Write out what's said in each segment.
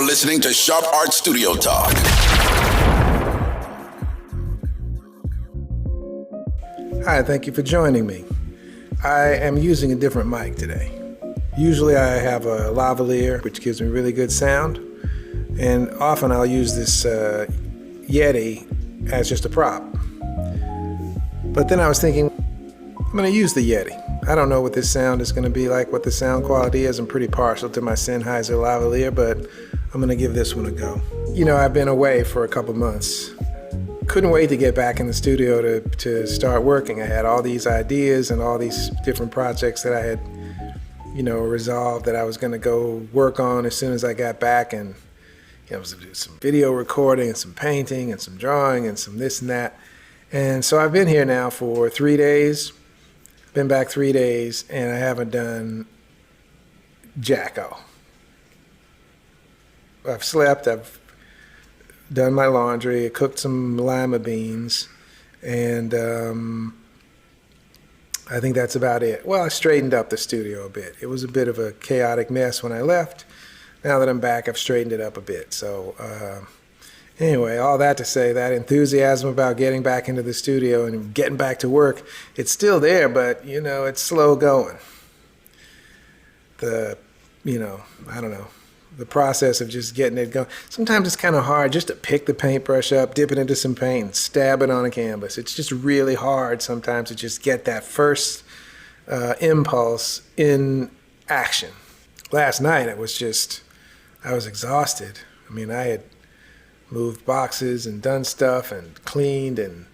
listening to Sharp Art Studio Talk. Hi, thank you for joining me. I am using a different mic today. Usually I have a lavalier, which gives me really good sound, and often I'll use this Yeti as just a prop. But then I was thinking, I'm going to use the Yeti. I don't know what this sound is going to be like, what the sound quality is. I'm pretty partial to my Sennheiser lavalier, but I'm going to give this one a go. You know, I've been away for a couple months. Couldn't wait to get back in the studio to start working. I had all these ideas and all these different projects that I had, resolved that I was going to go work on as soon as I got back. And I was going to do some video recording and some painting and some drawing and some this and that. And so I've been here now for 3 days. Been back 3 days, and I haven't done jacko. I've slept, I've done my laundry, I cooked some lima beans, and I think that's about it. Well, I straightened up the studio a bit. It was a bit of a chaotic mess when I left. Now that I'm back, I've straightened it up a bit. So anyway, all that to say, that enthusiasm about getting back into the studio and getting back to work, it's still there, but, it's slow going. I don't know, the process of just getting it going. Sometimes it's kind of hard just to pick the paintbrush up, dip it into some paint, and stab it on a canvas. It's just really hard sometimes to just get that first impulse in action. Last night, I was exhausted. I mean, I had moved boxes and done stuff and cleaned and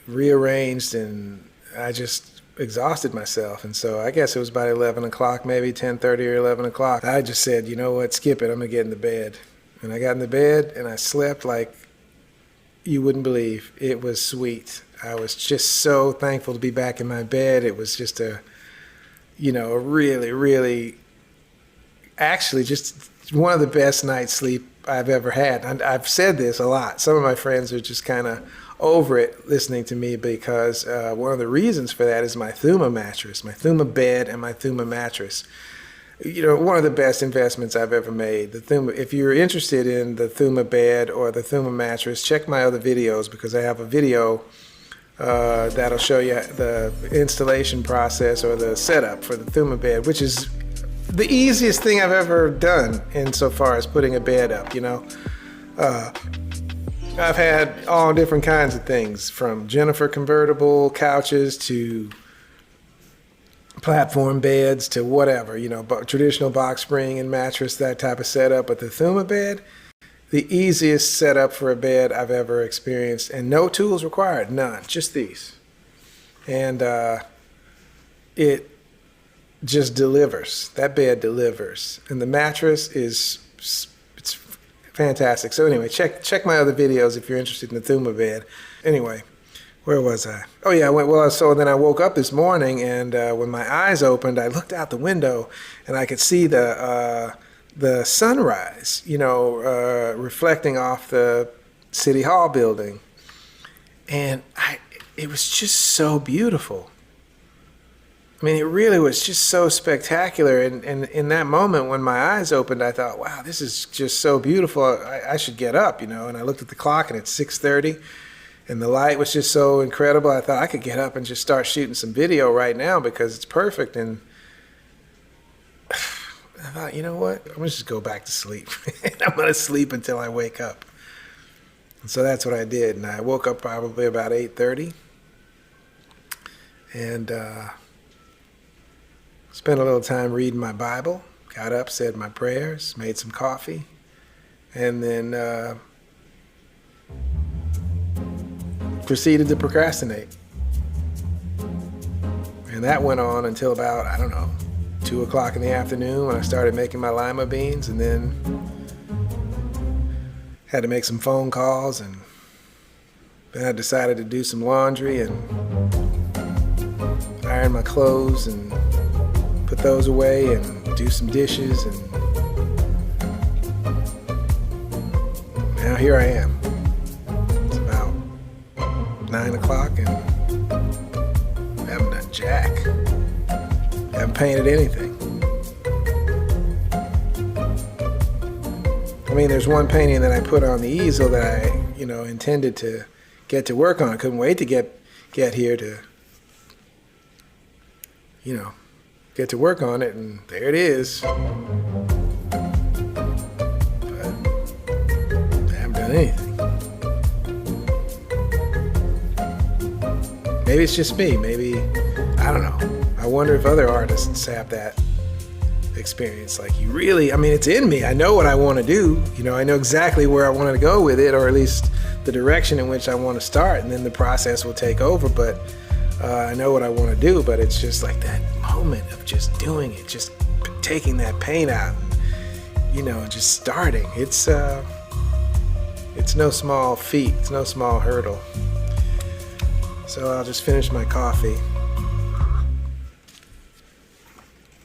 rearranged, and I just exhausted myself. And so I guess it was about 11 o'clock, maybe 10:30 or 11 o'clock. I just said, you know what, skip it, I'm gonna get in the bed. And I got in the bed and I slept like you wouldn't believe. It was sweet. I was just so thankful to be back in my bed. It was just a really, really, actually just one of the best night's sleep I've ever had. And I've said this a lot. Some of my friends are just kind of over it listening to me because one of the reasons for that is my Thuma mattress, my Thuma bed and my Thuma mattress. One of the best investments I've ever made. The Thuma, if you're interested in the Thuma bed or the Thuma mattress, check my other videos because I have a video that'll show you the installation process or the setup for the Thuma bed, which is the easiest thing I've ever done insofar as putting a bed up, I've had all different kinds of things, from Jennifer convertible couches to platform beds to whatever, traditional box spring and mattress, that type of setup. But the Thuma bed, the easiest setup for a bed I've ever experienced, and no tools required, none, just these. And it just delivers. That bed delivers. And the mattress it's fantastic. So anyway, check my other videos if you're interested in the Thuma bed. Anyway, where was I? Oh yeah, so then I woke up this morning, and when my eyes opened, I looked out the window and I could see the sunrise, reflecting off the City Hall building. And it was just so beautiful. I mean, it really was just so spectacular. And in that moment when my eyes opened, I thought, wow, this is just so beautiful. I should get up, And I looked at the clock and it's 6:30 and the light was just so incredible. I thought I could get up and just start shooting some video right now because it's perfect. And I thought, you know what? I'm going to just go back to sleep. I'm going to sleep until I wake up. And so that's what I did. And I woke up probably about 8:30 and spent a little time reading my Bible, got up, said my prayers, made some coffee, and then proceeded to procrastinate. And that went on until about, 2 o'clock in the afternoon when I started making my lima beans, and then had to make some phone calls, and then I decided to do some laundry and iron my clothes and put those away and do some dishes, and now here I am. It's about 9 o'clock and I haven't done jack. I haven't painted anything. I mean, there's one painting that I put on the easel that I, intended to get to work on. I couldn't wait to get here to, get to work on it, and there it is. But I haven't done anything. Maybe it's just me. Maybe, I don't know. I wonder if other artists have that experience. Like, it's in me. I know what I want to do. I know exactly where I want to go with it, or at least the direction in which I want to start, and then the process will take over. But I know what I want to do, but it's just like that moment of just doing it, just taking that paint out, just starting. It's no small feat. It's no small hurdle. So I'll just finish my coffee.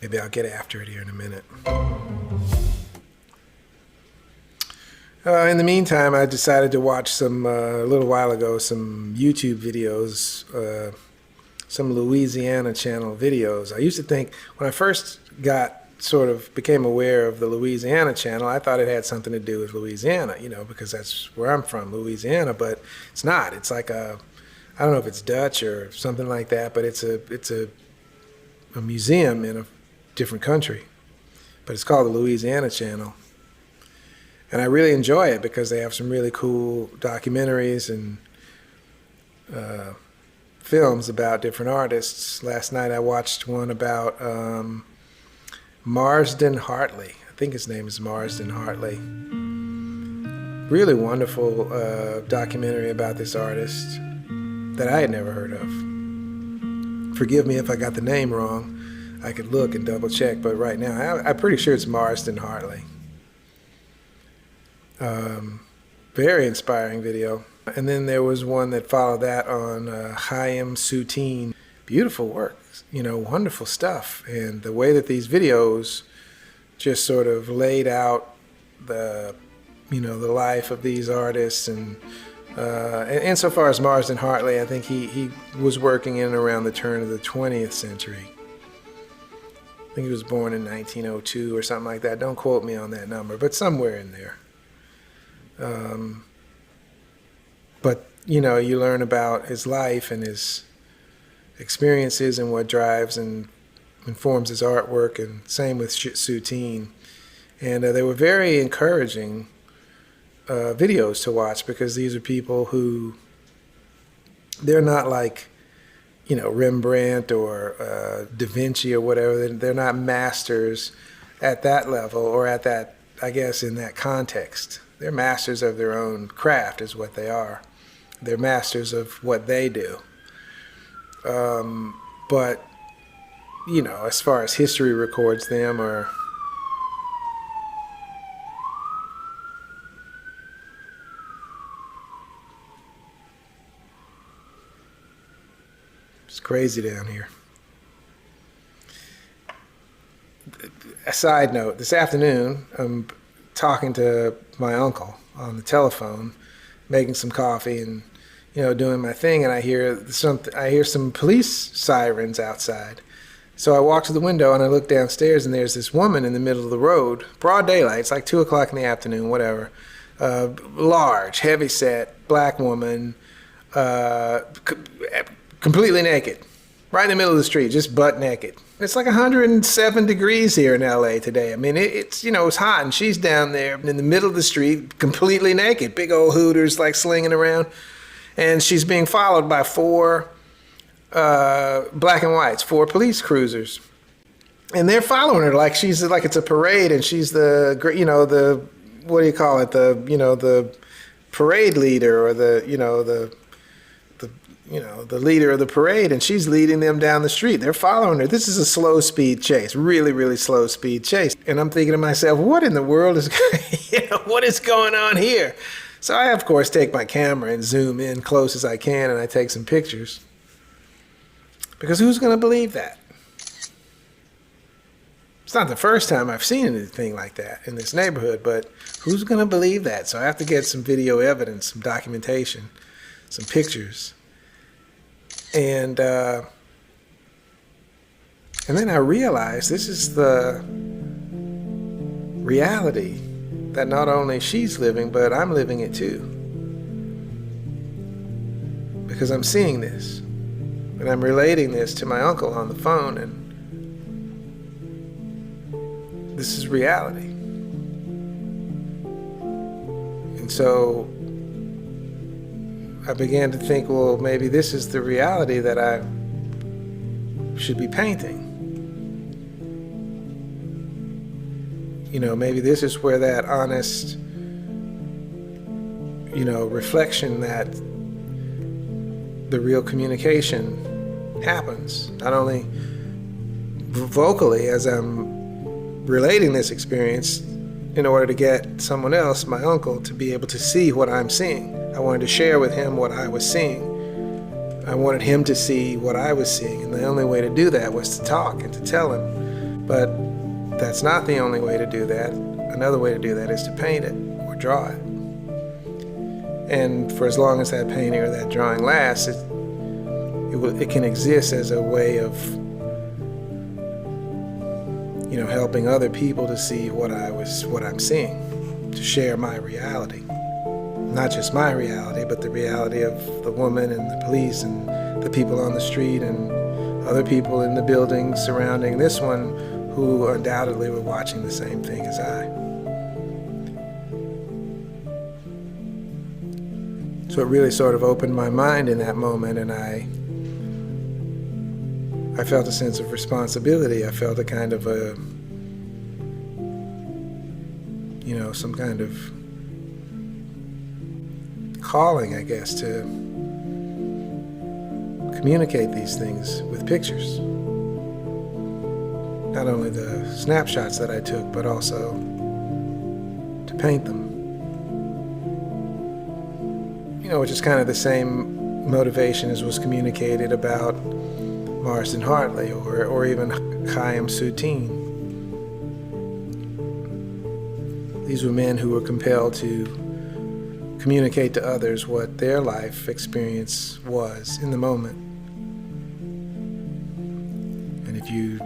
Maybe I'll get after it here in a minute. In the meantime, I decided to watch a little while ago, some YouTube videos, some Louisiana Channel videos. I used to think, when I first became aware of the Louisiana Channel, I thought it had something to do with Louisiana, because that's where I'm from, Louisiana, but it's not. It's like I don't know if it's Dutch or something like that, but it's a museum in a different country, but it's called the Louisiana Channel. And I really enjoy it because they have some really cool documentaries and films about different artists. Last night I watched one about Marsden Hartley. I think his name is Marsden Hartley. Really wonderful documentary about this artist that I had never heard of. Forgive me if I got the name wrong. I could look and double check, but right now I'm pretty sure it's Marsden Hartley. Very inspiring video. And then there was one that followed that on Chaim Soutine. Beautiful work, wonderful stuff. And the way that these videos just sort of laid out the life of these artists. And insofar as Marsden Hartley, I think he was working in and around the turn of the 20th century. I think he was born in 1902 or something like that. Don't quote me on that number, but somewhere in there. But you learn about his life and his experiences and what drives and informs his artwork, and same with Soutine. And they were very encouraging videos to watch, because these are people who, they're not like, Rembrandt or Da Vinci or whatever. They're not masters at that level, or at that, I guess, in that context. They're masters of their own craft is what they are. They're masters of what they do. But, as far as history records them, or it's crazy down here. A side note, this afternoon, I'm talking to my uncle on the telephone, making some coffee and, doing my thing, and I hear some police sirens outside. So I walk to the window and I look downstairs, and there's this woman in the middle of the road, broad daylight, it's like 2 o'clock in the afternoon, whatever. Large, heavy-set, black woman, completely naked, right in the middle of the street, just butt naked. It's like 107 degrees here in LA today. I mean, it's hot, and she's down there in the middle of the street, completely naked, big old hooters like slinging around. And she's being followed by 4 black and whites, 4 police cruisers. And they're following her like it's a parade, and she's the what do you call it? The parade leader, or the leader of the parade, and she's leading them down the street. They're following her. This is a slow speed chase, really, really slow speed chase. And I'm thinking to myself, what in the world is, what is going on here? So I, of course, take my camera and zoom in close as I can, and I take some pictures. Because who's going to believe that? It's not the first time I've seen anything like that in this neighborhood, but who's going to believe that? So I have to get some video evidence, some documentation, some pictures. And then I realized this is the reality that not only she's living, but I'm living it too. Because I'm seeing this, and I'm relating this to my uncle on the phone, and this is reality. And so I began to think, well, maybe this is the reality that I should be painting. You know, maybe this is where that honest, reflection, that the real communication happens. Not only vocally as I'm relating this experience in order to get someone else, my uncle, to be able to see what I'm seeing. I wanted to share with him what I was seeing. I wanted him to see what I was seeing, and the only way to do that was to talk and to tell him. But that's not the only way to do that. Another way to do that is to paint it or draw it. And for as long as that painting or that drawing lasts, it can exist as a way of, helping other people to see what I'm seeing, to share my reality. Not just my reality, but the reality of the woman and the police and the people on the street and other people in the buildings surrounding this one who undoubtedly were watching the same thing as I. So it really sort of opened my mind in that moment, and I felt a sense of responsibility. I felt a kind of some kind of calling, I guess, to communicate these things with pictures. Not only the snapshots that I took, but also to paint them. Which is kind of the same motivation as was communicated about Marsden Hartley or even Chaim Soutine. These were men who were compelled to communicate to others what their life experience was in the moment. And if you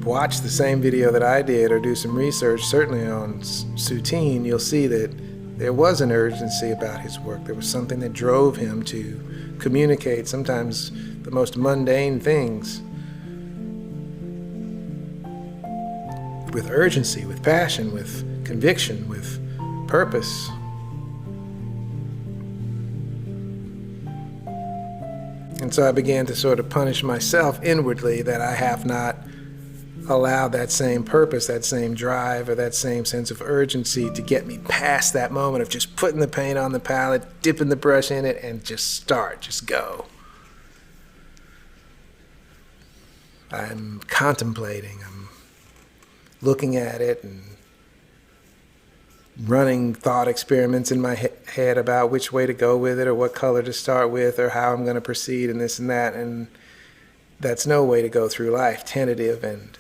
watch the same video that I did or do some research, certainly on Soutine, you'll see that there was an urgency about his work. There was something that drove him to communicate sometimes the most mundane things with urgency, with passion, with conviction, with purpose. And so I began to sort of punish myself inwardly that I have not allowed that same purpose, that same drive, or that same sense of urgency to get me past that moment of just putting the paint on the palette, dipping the brush in it, and just go. I'm contemplating, I'm looking at it and running thought experiments in my head about which way to go with it or what color to start with or how I'm going to proceed and this and that. And that's no way to go through life, tentative and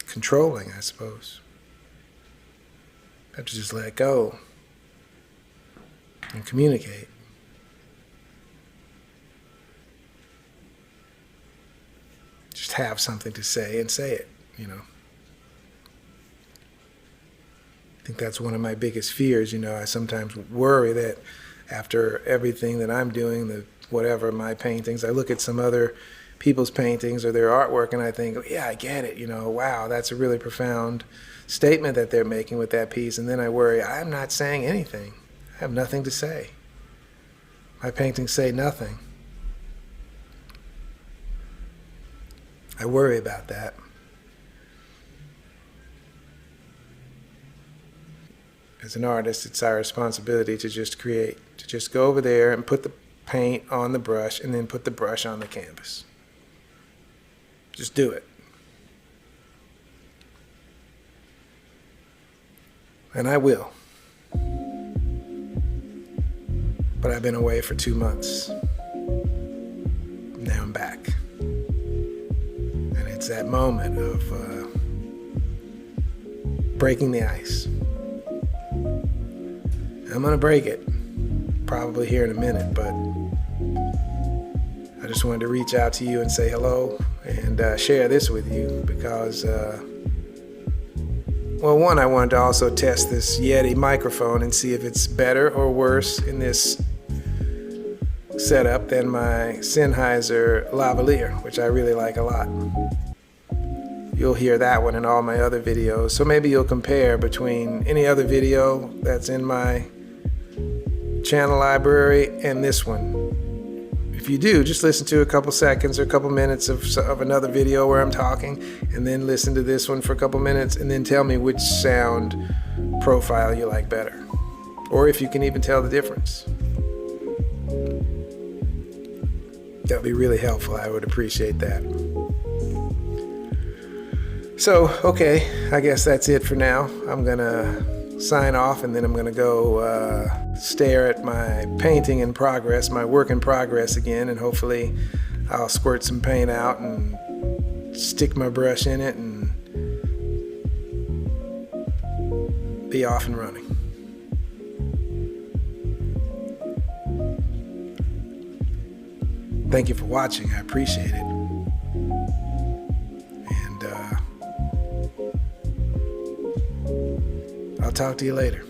controlling, I suppose. I have to just let go and communicate. Just have something to say and say it, I think that's one of my biggest fears. I sometimes worry that after everything that I'm doing, whatever my paintings, I look at some other people's paintings or their artwork and I think, oh, yeah, I get it, wow, that's a really profound statement that they're making with that piece. And then I worry, I'm not saying anything. I have nothing to say. My paintings say nothing. I worry about that. As an artist, it's our responsibility to just create, to just go over there and put the paint on the brush and then put the brush on the canvas. Just do it. And I will. But I've been away for 2 months. Now I'm back. And it's that moment of breaking the ice. I'm gonna break it, probably here in a minute, but I just wanted to reach out to you and say hello and share this with you because, well, one, I wanted to also test this Yeti microphone and see if it's better or worse in this setup than my Sennheiser lavalier, which I really like a lot. You'll hear that one in all my other videos, so maybe you'll compare between any other video that's in my channel library and this one. If you do, just listen to a couple seconds or a couple minutes of another video where I'm talking, and then listen to this one for a couple minutes, and then tell me which sound profile you like better, or if you can even tell the difference. That would be really helpful. I would appreciate that. So, okay, I guess that's it for now. I'm gonna sign off, and then I'm gonna go stare at my painting in progress, my work in progress again, and hopefully I'll squirt some paint out and stick my brush in it and be off and running. Thank you for watching. I appreciate it. And I'll talk to you later.